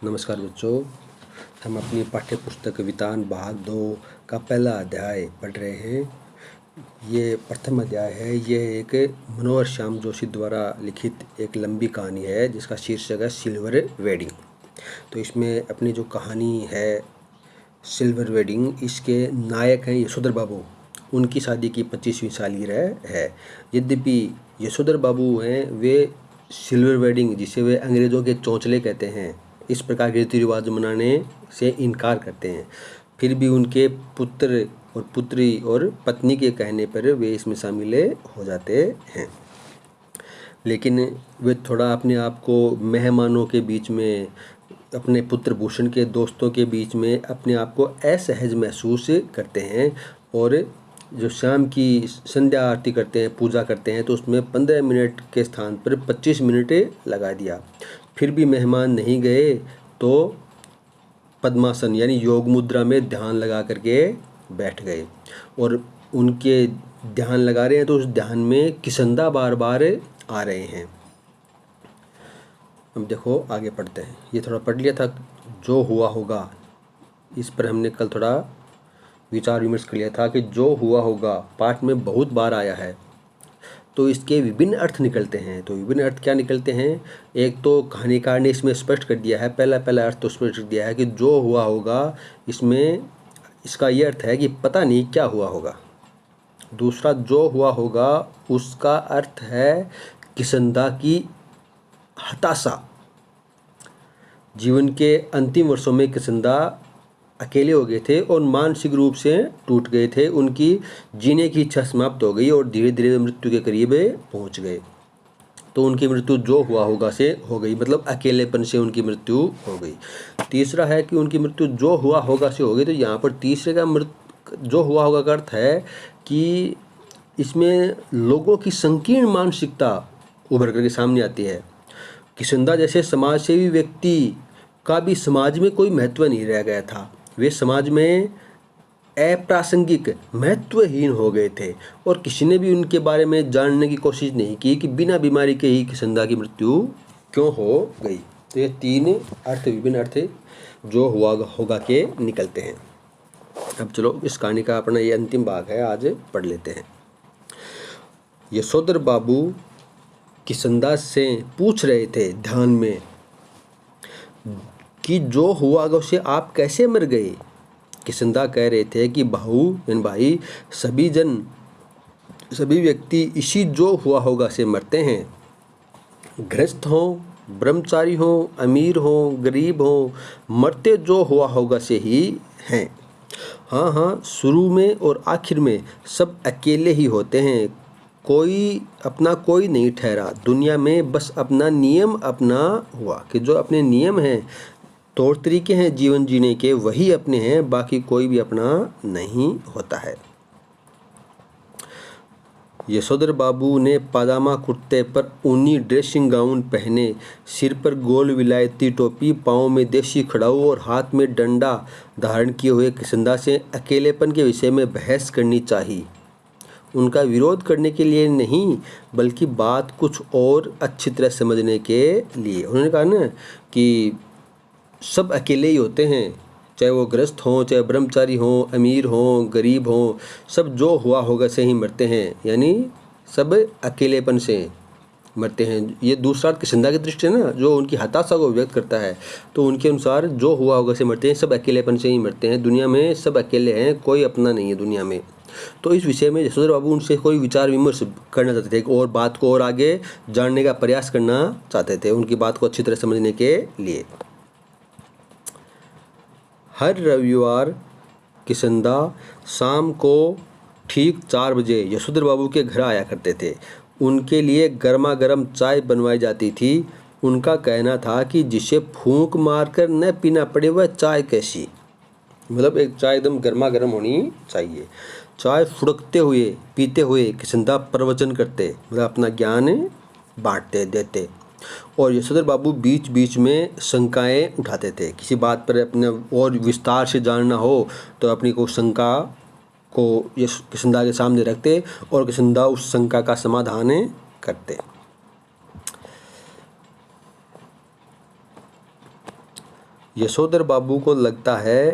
नमस्कार बच्चों, हम अपनी पाठ्य पुस्तक वितान भाग 2 का पहला अध्याय पढ़ रहे हैं। ये प्रथम अध्याय है। ये एक मनोहर श्याम जोशी द्वारा लिखित एक लंबी कहानी है जिसका शीर्षक है सिल्वर वेडिंग। तो इसमें अपनी जो कहानी है सिल्वर वेडिंग, इसके नायक हैं यशोधर बाबू। उनकी शादी की 25वीं सालगिरह है। यद्यपि यशोधर बाबू हैं, वे सिल्वर वेडिंग, जिसे वे अंग्रेज़ों के चौंचले कहते हैं, इस प्रकार के रीति रिवाज मनाने से इनकार करते हैं। फिर भी उनके पुत्र और पुत्री और पत्नी के कहने पर वे इसमें शामिल हो जाते हैं। लेकिन वे थोड़ा अपने आप को मेहमानों के बीच में, अपने पुत्र भूषण के दोस्तों के बीच में अपने आप को असहज महसूस करते हैं। और जो शाम की संध्या आरती करते हैं, पूजा करते हैं, तो उसमें 15 मिनट के स्थान पर 25 मिनट लगा दिया। फिर भी मेहमान नहीं गए तो पद्मासन यानी योग मुद्रा में ध्यान लगा करके बैठ गए। और उनके ध्यान लगा रहे हैं तो उस ध्यान में किसंदा बार बार आ रहे हैं। अब देखो आगे पढ़ते हैं। ये थोड़ा पढ़ लिया था, जो हुआ होगा, इस पर हमने कल थोड़ा विचार विमर्श कर लिया था कि जो हुआ होगा पाठ में बहुत बार आया है, तो इसके विभिन्न अर्थ निकलते हैं। तो विभिन्न अर्थ क्या निकलते हैं? एक तो कहानीकार ने इसमें स्पष्ट कर दिया है, पहला अर्थ तो स्पष्ट कर दिया है कि जो हुआ होगा, इसमें इसका ये अर्थ है कि पता नहीं क्या हुआ होगा। दूसरा, जो हुआ होगा उसका अर्थ है किसंदा की हताशा। जीवन के अंतिम वर्षों में किसंदा अकेले हो गए थे और मानसिक रूप से टूट गए थे। उनकी जीने की इच्छा समाप्त हो गई और धीरे धीरे मृत्यु के करीब पहुंच गए। तो उनकी मृत्यु जो हुआ होगा से हो गई, मतलब अकेलेपन से उनकी मृत्यु हो गई। तीसरा है कि उनकी मृत्यु जो हुआ होगा से हो गई। तो यहाँ पर तीसरे का जो हुआ होगा का अर्थ है कि इसमें लोगों की संकीर्ण मानसिकता उभर करके सामने आती है। किसंदा जैसे समाजसेवी व्यक्ति का भी समाज में कोई महत्व नहीं रह गया था। वे समाज में अप्रासंगिक, महत्वहीन हो गए थे और किसी ने भी उनके बारे में जानने की कोशिश नहीं की कि बिना बीमारी के ही किसंदा की मृत्यु क्यों हो गई। तो ये तीन अर्थ, विभिन्न अर्थ जो हुआ होगा के निकलते हैं। अब चलो इस कहानी का अपना ये अंतिम भाग है, आज पढ़ लेते हैं। यशोधर बाबू किसंदा से पूछ रहे थे ध्यान में कि जो हुआ उससे आप कैसे मर गए। किसंदा कह रहे थे कि भाई, सभी व्यक्ति इसी जो हुआ होगा से मरते हैं। गृहस्थ हो, ब्रह्मचारी हो, अमीर हो, गरीब हो, मरते जो हुआ होगा से ही हैं। हाँ, शुरू में और आखिर में सब अकेले ही होते हैं। कोई नहीं ठहरा दुनिया में, बस अपना नियम अपना हुआ कि जो अपने नियम हैं, तौर तरीके हैं जीवन जीने के, वही अपने हैं, बाकी कोई भी अपना नहीं होता है। यशोधर बाबू ने पाजामा कुर्ते पर ऊनी ड्रेसिंग गाउन पहने, सिर पर गोल विलायती टोपी, पाँव में देसी खड़ाऊ और हाथ में डंडा धारण किए हुए किसंदा से अकेलेपन के विषय में बहस करनी चाहिए। उनका विरोध करने के लिए नहीं, बल्कि बात कुछ और अच्छी तरह समझने के लिए। उन्होंने कहा ना कि सब अकेले ही होते हैं, चाहे वो गृहस्थ हों, चाहे ब्रह्मचारी हों, अमीर हों, गरीब हों, सब जो हुआ होगा से ही मरते हैं, यानी सब अकेलेपन से मरते हैं। ये दूसरा किसंदा की दृष्टि है ना, जो उनकी हताशा को व्यक्त करता है। तो उनके अनुसार जो हुआ होगा से मरते हैं, सब अकेलेपन से ही मरते हैं। दुनिया में सब अकेले हैं, कोई अपना नहीं है दुनिया में। तो इस विषय में यशोधर बाबू उनसे कोई विचार विमर्श करना चाहते थे और बात को और आगे जानने का प्रयास करना चाहते थे, उनकी बात को अच्छी तरह समझने के लिए। हर रविवार किसंदा शाम को ठीक 4 बजे यशोधर बाबू के घर आया करते थे। उनके लिए गर्मा गर्म चाय बनवाई जाती थी। उनका कहना था कि जिसे फूंक मारकर न पीना पड़े वह चाय कैसी, मतलब एक चाय एकदम गर्मा गर्म होनी चाहिए। चाय फुड़कते हुए पीते हुए किसंदा प्रवचन करते, मतलब अपना ज्ञान बांटते देते। और यशोधर बाबू बीच बीच में शंकाएं उठाते थे। किसी बात पर अपने और विस्तार से जानना हो तो अपनी को शंका को किसंदा के सामने रखते और किसंदा उस शंका का समाधान करते। यशोधर बाबू को लगता है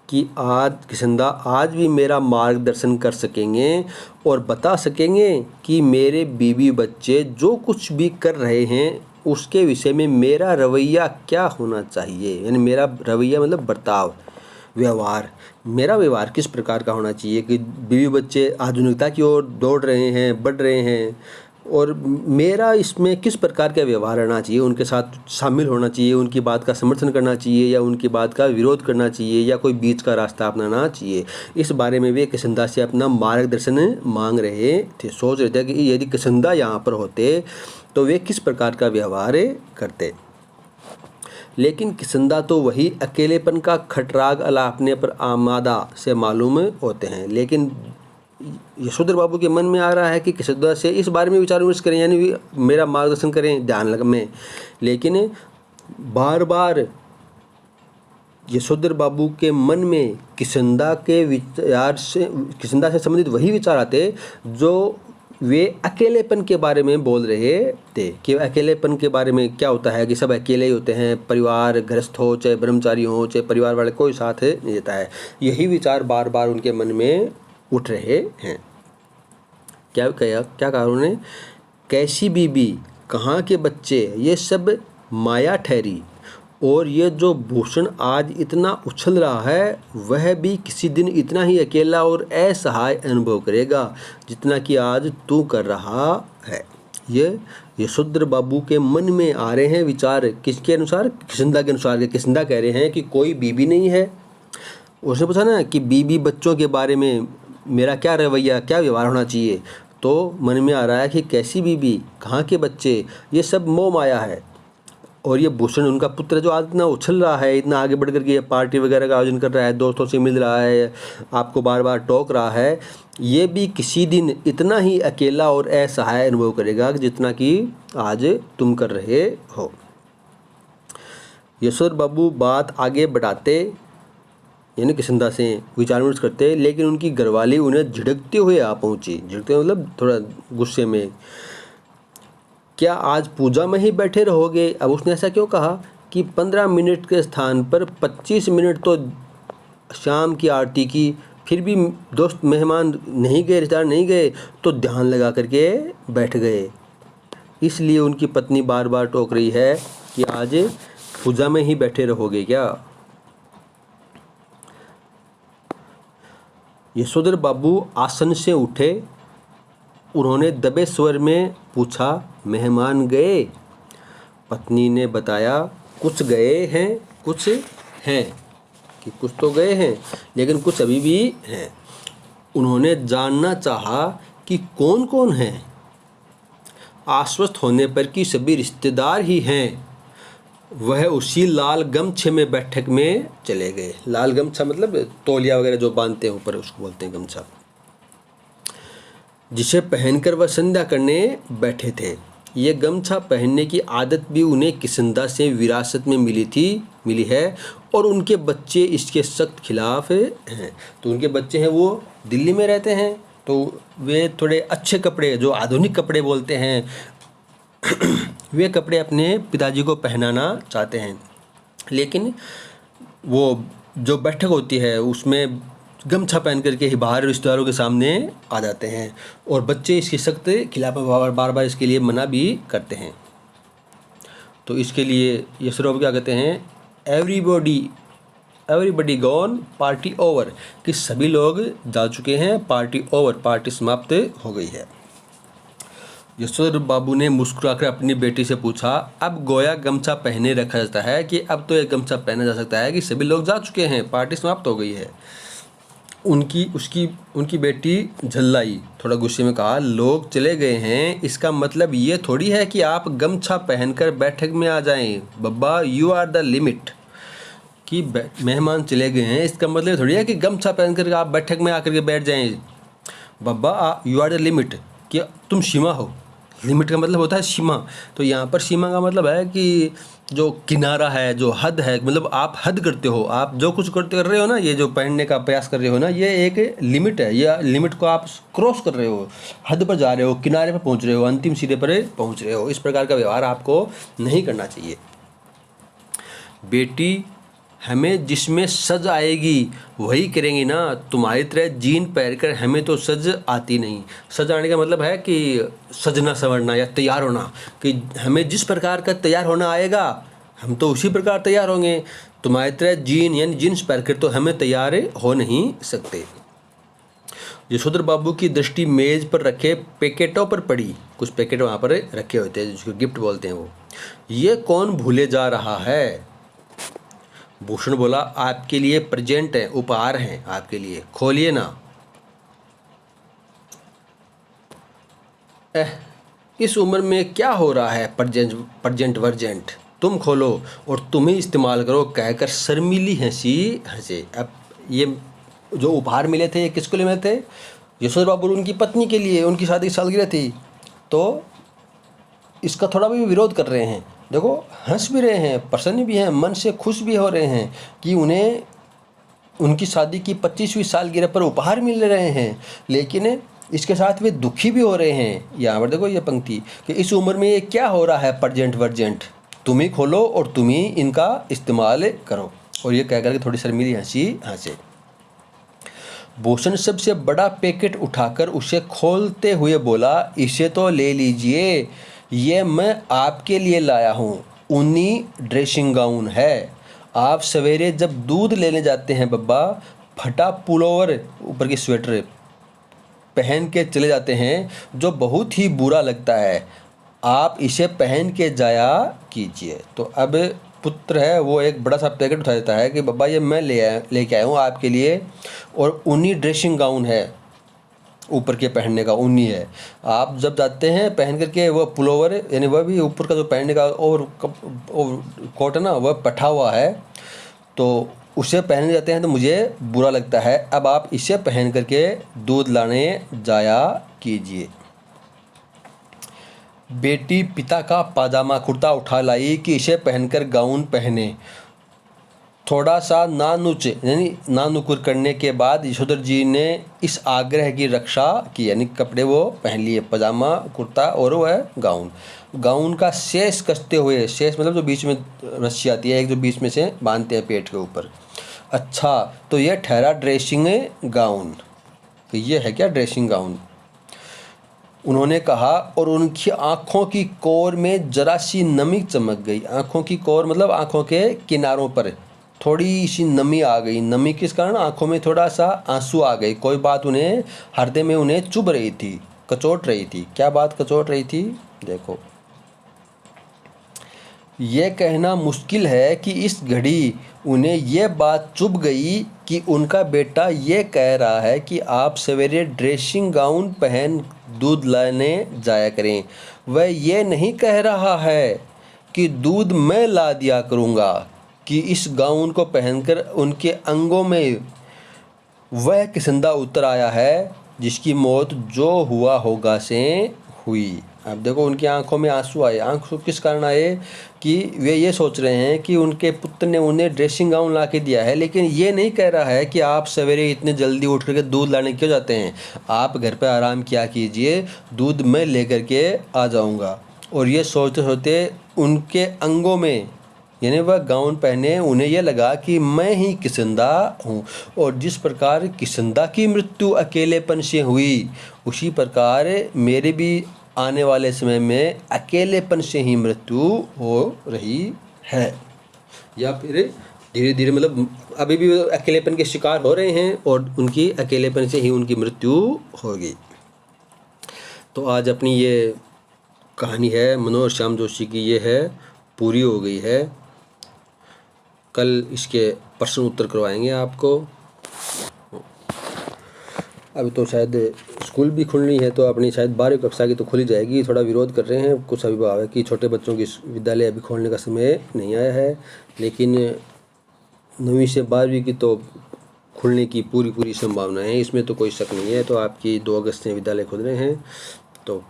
कि आज किशंदा आज भी मेरा मार्गदर्शन कर सकेंगे और बता सकेंगे कि मेरे बीवी बच्चे जो कुछ भी कर रहे हैं उसके विषय में मेरा रवैया क्या होना चाहिए। यानी मेरा रवैया मतलब बर्ताव, व्यवहार, मेरा व्यवहार किस प्रकार का होना चाहिए कि बीवी बच्चे आधुनिकता की ओर दौड़ रहे हैं, बढ़ रहे हैं, और मेरा इसमें किस प्रकार का व्यवहार रहना चाहिए, उनके साथ शामिल होना चाहिए, उनकी बात का समर्थन करना चाहिए या उनकी बात का विरोध करना चाहिए या कोई बीच का रास्ता अपनाना चाहिए। इस बारे में वे किशंदा से अपना मार्गदर्शन मांग रहे थे, सोच रहे थे कि यदि किशंदा यहाँ पर होते तो वे किस प्रकार का व्यवहार करते। लेकिन किशंदा तो वही अकेलेपन का खटराग अलापने पर आमादा से मालूम होते हैं। लेकिन यशोधर बाबू के मन में आ रहा है कि किशंदा से इस बारे में विचार विमर्श करें, यानी मेरा मार्गदर्शन करें ध्यान में। लेकिन बार बार यशोधर बाबू के मन में किशंदा के विचार से, किशंदा से संबंधित वही विचार आते जो वे अकेलेपन के बारे में बोल रहे थे कि अकेलेपन के बारे में क्या होता है कि सब अकेले ही होते हैं, परिवार गृहस्थ हो चाहे ब्रह्मचारी हो चाहे परिवार वाले कोई साथ नहीं देता है। यही विचार बार बार उनके मन में उठ रहे हैं। क्या कहा उन्होंने, कैसी बीबी, कहाँ के बच्चे, ये सब माया ठहरी, और ये जो भूषण आज इतना उछल रहा है वह भी किसी दिन इतना ही अकेला और असहाय अनुभव करेगा जितना कि आज तू कर रहा है। ये यशोधर बाबू के मन में आ रहे हैं विचार, किसके अनुसार, किशंदा के अनुसार। किशंदा कह रहे हैं कि कोई बीबी नहीं है। उसने पूछा ना कि बीबी बच्चों के बारे में मेरा क्या रवैया, क्या व्यवहार होना चाहिए, तो मन में आ रहा है कि कैसी बीबी, कहाँ के बच्चे, ये सब मोह माया है। और ये भूषण, उनका पुत्र जो आज इतना उछल रहा है, इतना आगे बढ़ करके पार्टी वगैरह का आयोजन कर रहा है, दोस्तों से मिल रहा है, आपको बार बार टोक रहा है, ये भी किसी दिन इतना ही अकेला और असहाय अनुभव करेगा जितना कि आज तुम कर रहे हो। यशोधर बाबू बात आगे बढ़ाते, यानी किशंदा से विचार विमर्श करते, लेकिन उनकी घरवाली उन्हें झिड़कते हुए आ पहुंची। झिड़कते मतलब थोड़ा गुस्से में, क्या आज पूजा में ही बैठे रहोगे। अब उसने ऐसा क्यों कहा कि 15 मिनट के स्थान पर 25 मिनट तो शाम की आरती की, फिर भी दोस्त मेहमान नहीं गए, रिश्तेदार नहीं गए, तो ध्यान लगा करके बैठ गए। इसलिए उनकी पत्नी बार बार टोक रही है कि आज पूजा में ही बैठे रहोगे क्या। यशोधर बाबू आसन से उठे, उन्होंने दबे स्वर में पूछा, मेहमान गए। पत्नी ने बताया, कुछ गए हैं, कुछ हैं, कि कुछ तो गए हैं लेकिन कुछ अभी भी हैं। उन्होंने जानना चाहा कि कौन कौन हैं। आश्वस्त होने पर कि सभी रिश्तेदार ही हैं, वह उसी लाल गमछे में बैठक में चले गए। लाल गमछा मतलब तौलिया वगैरह जो बांधते हैं ऊपर, उसको बोलते हैं गमछा, जिसे पहनकर वह संध्या करने बैठे थे। ये गमछा पहनने की आदत भी उन्हें किशंदा से विरासत में मिली है, और उनके बच्चे इसके सख्त खिलाफ हैं। तो उनके बच्चे हैं वो दिल्ली में रहते हैं, तो वे थोड़े अच्छे कपड़े, जो आधुनिक कपड़े बोलते हैं वे कपड़े अपने पिताजी को पहनाना चाहते हैं। लेकिन वो जो बैठक होती है उसमें गमछा पहन करके ही बाहर रिश्तेदारों के सामने आ जाते हैं, और बच्चे इसके सख्त खिलाफ बार बार इसके लिए मना भी करते हैं। तो इसके लिए यशोधर बाबू क्या कहते हैं, एवरीबडी गॉन, पार्टी ओवर, कि सभी लोग जा चुके हैं, पार्टी ओवर, पार्टी समाप्त हो गई है। यशोधर बाबू ने मुस्कुराकर अपनी बेटी से पूछा, अब गोया गमछा पहने रखा जाता है कि अब तो एक गमछा पहना जा सकता है कि सभी लोग जा चुके हैं, पार्टी समाप्त हो गई है। उनकी बेटी झल्लाई, थोड़ा गुस्से में कहा, लोग चले गए हैं इसका मतलब ये थोड़ी है कि आप गमछा पहनकर बैठक में आ जाएं। बब्बा, यू आर द लिमिट, कि मेहमान चले गए हैं इसका मतलब थोड़ी है कि गमछा पहनकर आप बैठक में आकर के बैठ जाएं। बब्बा, यू आर द लिमिट, कि तुम सीमा हो। लिमिट का मतलब होता है सीमा, तो यहाँ पर सीमा का मतलब है कि जो किनारा है, जो हद है, मतलब आप हद करते हो, आप जो कुछ कर रहे हो ना, ये जो पहनने का प्रयास कर रहे हो ना, ये एक लिमिट है, या लिमिट को आप क्रॉस कर रहे हो, हद पर जा रहे हो, किनारे पर पहुँच रहे हो, अंतिम सिरे पर पहुँच रहे हो। इस प्रकार का व्यवहार आपको नहीं करना चाहिए। बेटी हमें जिसमें सज आएगी वही करेंगे ना। तुम्हारी तरह जीन पहन कर हमें तो सज आती नहीं। सज आने का मतलब है कि सजना संवरना या तैयार होना, कि हमें जिस प्रकार का तैयार होना आएगा हम तो उसी प्रकार तैयार होंगे। तुम्हारी तरह जीन यानी जीन्स पहन कर तो हमें तैयार हो नहीं सकते। यशोधर बाबू की दृष्टि मेज पर रखे पैकेटों पर पड़ी। कुछ पैकेट वहाँ पर रखे होते हैं जिसको गिफ्ट बोलते हैं। वो ये कौन भूले जा रहा है? भूषण बोला, आपके लिए प्रेजेंट है, उपहार हैं आपके लिए, खोलिए ना। इस उम्र में क्या हो रहा है प्रेजेंट वर्जेंट, तुम खोलो और तुम ही इस्तेमाल करो, कहकर शर्मीली हंसी हंसे। अब ये जो उपहार मिले थे ये किसके लिए मिले थे? यशोधर बाबू उनकी पत्नी के लिए, उनकी शादी की सालगिरह थी, तो इसका थोड़ा भी विरोध कर रहे हैं। देखो हंस भी रहे हैं, प्रसन्न भी हैं, मन से खुश भी हो रहे हैं कि उन्हें उनकी शादी की 25वीं सालगिरह पर उपहार मिल रहे हैं, लेकिन इसके साथ वे दुखी भी हो रहे हैं। यहाँ पर देखो ये पंक्ति कि इस उम्र में ये क्या हो रहा है प्रेजेंट वर्जेंट, तुम ही खोलो और तुम ही इनका इस्तेमाल करो। और ये कह कर के थोड़ी शर्मीली हंसी हंसे। भूषण सबसे बड़ा पैकेट उठाकर उसे खोलते हुए बोला, इसे तो ले लीजिए, ये मैं आपके लिए लाया हूँ, ऊनी ड्रेसिंग गाउन है। आप सवेरे जब दूध लेने जाते हैं बब्बा, फटा पुलोवर ऊपर की स्वेटर पहन के चले जाते हैं जो बहुत ही बुरा लगता है। आप इसे पहन के जाया कीजिए। तो अब पुत्र है वो एक बड़ा सा पैकेट उठा देता है कि बब्बा ये मैं लेके आया हूँ आपके लिए, और ऊनी ड्रेसिंग गाउन है, ऊपर के पहनने का ऊनी है। आप जब जाते हैं पहन करके वो पुलोवर यानी वह भी ऊपर का जो पहनने का और कोट है ना वह पठा हुआ है, तो उसे पहन जाते हैं तो मुझे बुरा लगता है। अब आप इसे पहन करके दूध लाने जाया कीजिए। बेटी पिता का पाजामा कुर्ता उठा लाई कि इसे पहनकर गाउन पहने। थोड़ा सा नानुच यानी नानुकुर करने के बाद यशोधर जी ने इस आग्रह की रक्षा की, यानी कपड़े वो पहन लिए, पजामा कुर्ता और वो है गाउन। गाउन का शेष कसते हुए, शेष मतलब जो बीच में रस्सी आती है एक, जो बीच में से बांधते हैं पेट के ऊपर। अच्छा तो ये ठहरा ड्रेसिंग गाउन, तो ये है क्या ड्रेसिंग गाउन, उन्होंने कहा। और उनकी आँखों की कोर में जरा सी नमी चमक गई। आँखों की कोर मतलब आँखों के किनारों पर थोड़ी सी नमी आ गई। नमी किस कारण? आँखों में थोड़ा सा आंसू आ गए। कोई बात उन्हें हृदय में उन्हें चुभ रही थी, कचोट रही थी। क्या बात कचोट रही थी? देखो, ये कहना मुश्किल है कि इस घड़ी उन्हें यह बात चुभ गई कि उनका बेटा ये कह रहा है कि आप सवेरे ड्रेसिंग गाउन पहन दूध लाने जाया करें। वह ये नहीं कह रहा है कि दूध मैं ला दिया करूँगा, कि इस गाउन को पहनकर उनके अंगों में वह किसंदा उतर आया है जिसकी मौत जो हुआ होगा से हुई। अब देखो उनकी आंखों में आंसू आए। आंसू किस कारण आए? कि वे ये सोच रहे हैं कि उनके पुत्र ने उन्हें ड्रेसिंग गाउन ला के दिया है, लेकिन ये नहीं कह रहा है कि आप सवेरे इतने जल्दी उठ करके दूध लाने क्यों जाते हैं, आप घर पर आराम किया कीजिए, दूध मैं लेकर के आ जाऊँगा। और ये सोचते सोचते उनके अंगों में यानी वह गाउन पहने उन्हें यह लगा कि मैं ही किसंदा हूँ। और जिस प्रकार किसंदा की मृत्यु अकेलेपन से हुई, उसी प्रकार मेरे भी आने वाले समय में अकेलेपन से ही मृत्यु हो रही है। या फिर धीरे धीरे मतलब अभी भी अकेलेपन के शिकार हो रहे हैं और उनकी अकेलेपन से ही उनकी मृत्यु होगी। तो आज अपनी ये कहानी है मनोज श्याम जोशी की, ये है पूरी हो गई है। कल इसके प्रश्न उत्तर करवाएंगे आपको। अभी तो शायद स्कूल भी खुलनी है, तो अपनी शायद 12वीं कक्षा की तो खुली जाएगी। थोड़ा विरोध कर रहे हैं कुछ अभिभावक कि छोटे बच्चों की विद्यालय अभी खोलने का समय नहीं आया है, लेकिन 9वीं से 12वीं की तो खुलने की पूरी संभावना है, इसमें तो कोई शक नहीं है। तो आपकी 2 अगस्त से विद्यालय खुल रहे हैं, तो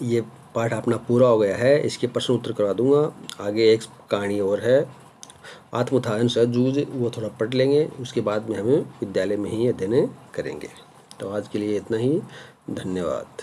ये पाठ अपना पूरा हो गया है। इसके प्रश्न उत्तर करवा दूंगा। आगे एक कहानी और है, आत्मोत्थान सहजूज, वो थोड़ा पढ़ लेंगे, उसके बाद में हम विद्यालय में ही अध्ययन करेंगे। तो आज के लिए इतना ही, धन्यवाद।